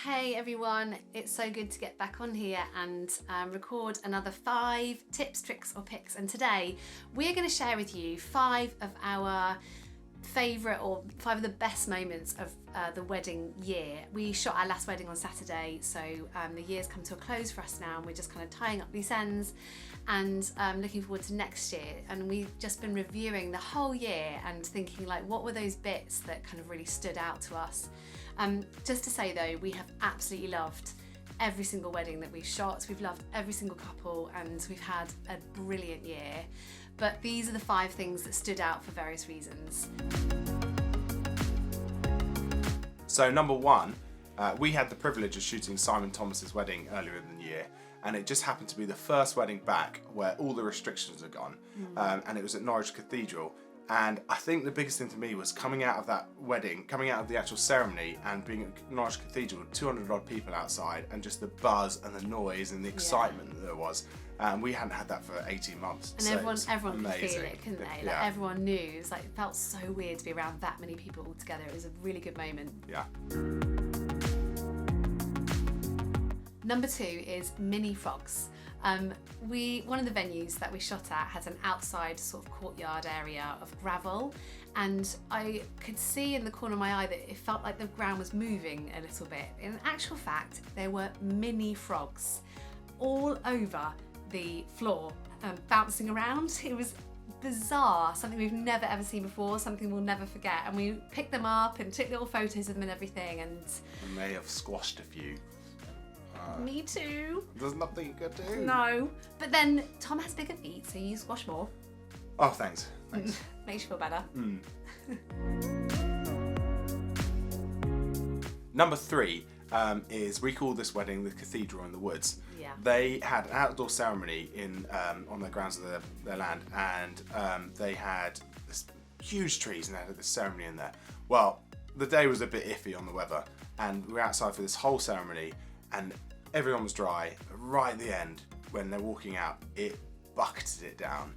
Hey everyone, it's so good to get back on here and record another 5 tips, tricks or picks. And today we're going to share with you 5 of our favourite or 5 of the best moments of the wedding year. We shot our last wedding on Saturday, so the year's come to a close for us now and we're just kind of tying up loose ends and looking forward to next year. And we've just been reviewing the whole year and thinking like, what were those bits that kind of really stood out to us? Just to say though, we have absolutely loved every single wedding that we've shot. We've loved every single couple and we've had a brilliant year. But these are the 5 things that stood out for various reasons. So number 1, we had the privilege of shooting Simon Thomas's wedding earlier in the year, and it just happened to be the first wedding back where all the restrictions are gone, and it was at Norwich Cathedral. And I think the biggest thing to me was coming out of that wedding, coming out of the actual ceremony and being at Norwich Cathedral, 200 odd people outside, and just the buzz and the noise and the excitement that there was. We hadn't had that for 18 months. And so everyone could feel it, couldn't they? Yeah. Like everyone knew. It was like, it felt so weird to be around that many people all together. It was a really good moment. Yeah. Number 2 is mini frogs. One of the venues that we shot at has an outside sort of courtyard area of gravel, and I could see in the corner of my eye that it felt like the ground was moving a little bit. In actual fact, there were mini frogs all over the floor, bouncing around. It was bizarre, something we've never ever seen before, something we'll never forget. And we picked them up and took little photos of them and everything. And I may have squashed a few. me too. There's nothing you could do. No, but then Tom has bigger feet, so you squash more. Oh, thanks. Makes you feel better. Number 3 is, we call this wedding the Cathedral in the Woods. Yeah. They had an outdoor ceremony on the grounds of their land, and they had this huge trees and they had this ceremony in there. Well, the day was a bit iffy on the weather, and we were outside for this whole ceremony, and everyone was dry. Right at the end, when they're walking out, it bucketed it down.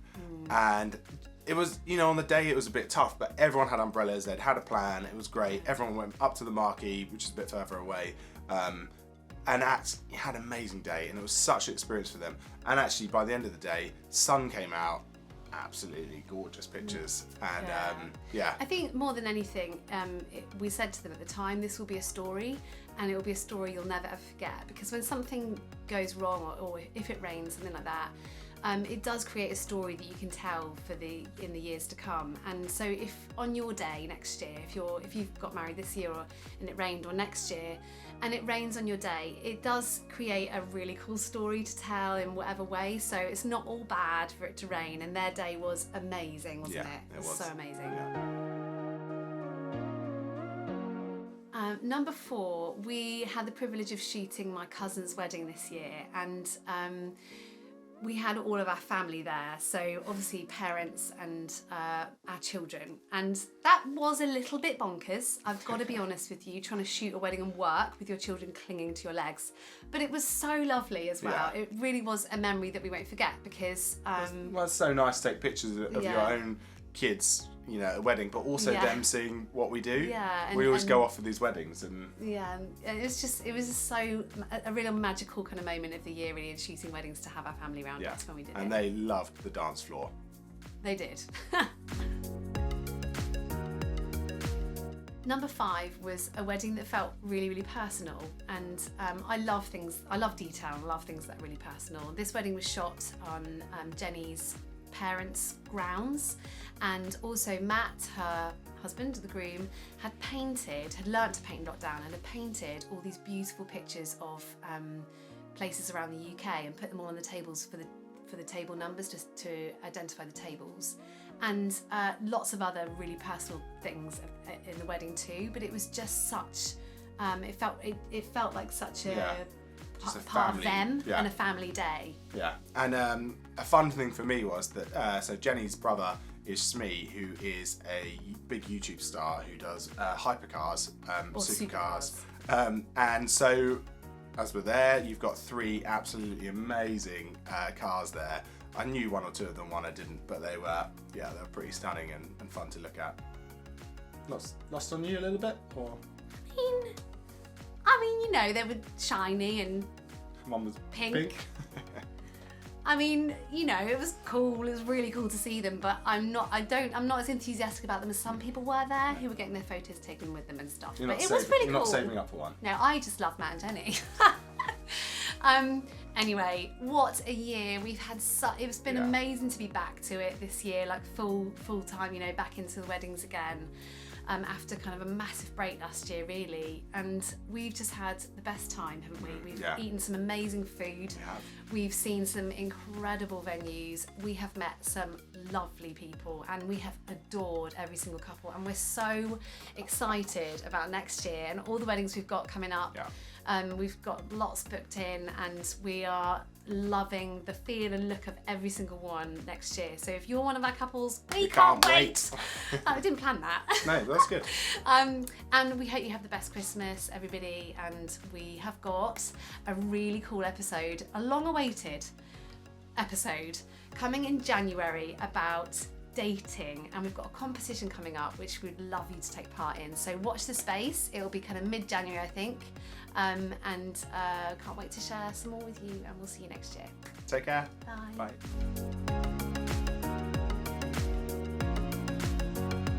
And it was, on the day it was a bit tough, but everyone had umbrellas, they'd had a plan, it was great. Everyone went up to the marquee, which is a bit further away, and had an amazing day, and it was such an experience for them. And actually, by the end of the day, sun came out, absolutely gorgeous pictures. And yeah. I think more than anything, we said to them at the time, this will be a story, and it will be a story you'll never ever forget, because when something goes wrong or if it rains, something like that, it does create a story that you can tell in the years to come. And so if on your day next year, if you've got married this year and it rained, or next year and it rains on your day, it does create a really cool story to tell in whatever way. So it's not all bad for it to rain, and their day was amazing, wasn't it? It was so amazing. Yeah. Number 4, we had the privilege of shooting my cousin's wedding this year, and we had all of our family there, so obviously parents and our children, and that was a little bit bonkers, I've got to be honest with you, trying to shoot a wedding and work with your children clinging to your legs, but it was so lovely as well. Yeah. It really was a memory that we won't forget, because Well, it's so nice to take pictures of your own kids, at a wedding, but also them seeing what we do. Yeah, we always go off for these weddings, and it was just so a real magical kind of moment of the year, really, in shooting weddings, to have our family around us when we did it. And they loved the dance floor. They did. Number 5 was a wedding that felt really, really personal, and I love detail and love things that are really personal. This wedding was shot on Jenny's parents' grounds, and also Matt, her husband, the groom, had learnt to paint in lockdown, and had painted all these beautiful pictures of places around the UK and put them all on the tables for the table numbers, just to identify the tables, and lots of other really personal things in the wedding too. But it was just such it felt like such a part of them and a family day. Yeah, and a fun thing for me was that so Jenny's brother is Smee, who is a big YouTube star who does hypercars, supercars, and so as we're there, you've got 3 absolutely amazing cars there. I knew 1 or 2 of them, 1 I didn't, but they were pretty stunning and fun to look at. Lost on you a little bit, or? I mean, I mean, you know, they were shiny and Mum was pink. I mean, you know, it was cool. It was really cool to see them, but I'm not as enthusiastic about them as some people were there who were getting their photos taken with them and stuff. You're But not it was really You're cool. not saving up for one. No, I just love Matt and Jenny. Anyway, what a year we've had! It's been amazing to be back to it this year, like full time. You know, back into the weddings again. After kind of a massive break last year, really, and we've just had the best time, haven't we? We've eaten some amazing food. We've seen some incredible venues. We have met some lovely people, and we have adored every single couple. And we're so excited about next year and all the weddings we've got coming up. We've got lots booked in, and we are loving the feel and look of every single one next year. So if you're one of our couples, we can't wait. I didn't plan that. No, that's good. And we hope you have the best Christmas, everybody. And we have got a really cool episode, a long-awaited episode, coming in January about dating, and we've got a competition coming up which we'd love you to take part in, so watch the space. It'll be kind of mid-January, I think, and can't wait to share some more with you, and we'll see you next year. Take care. Bye. Bye.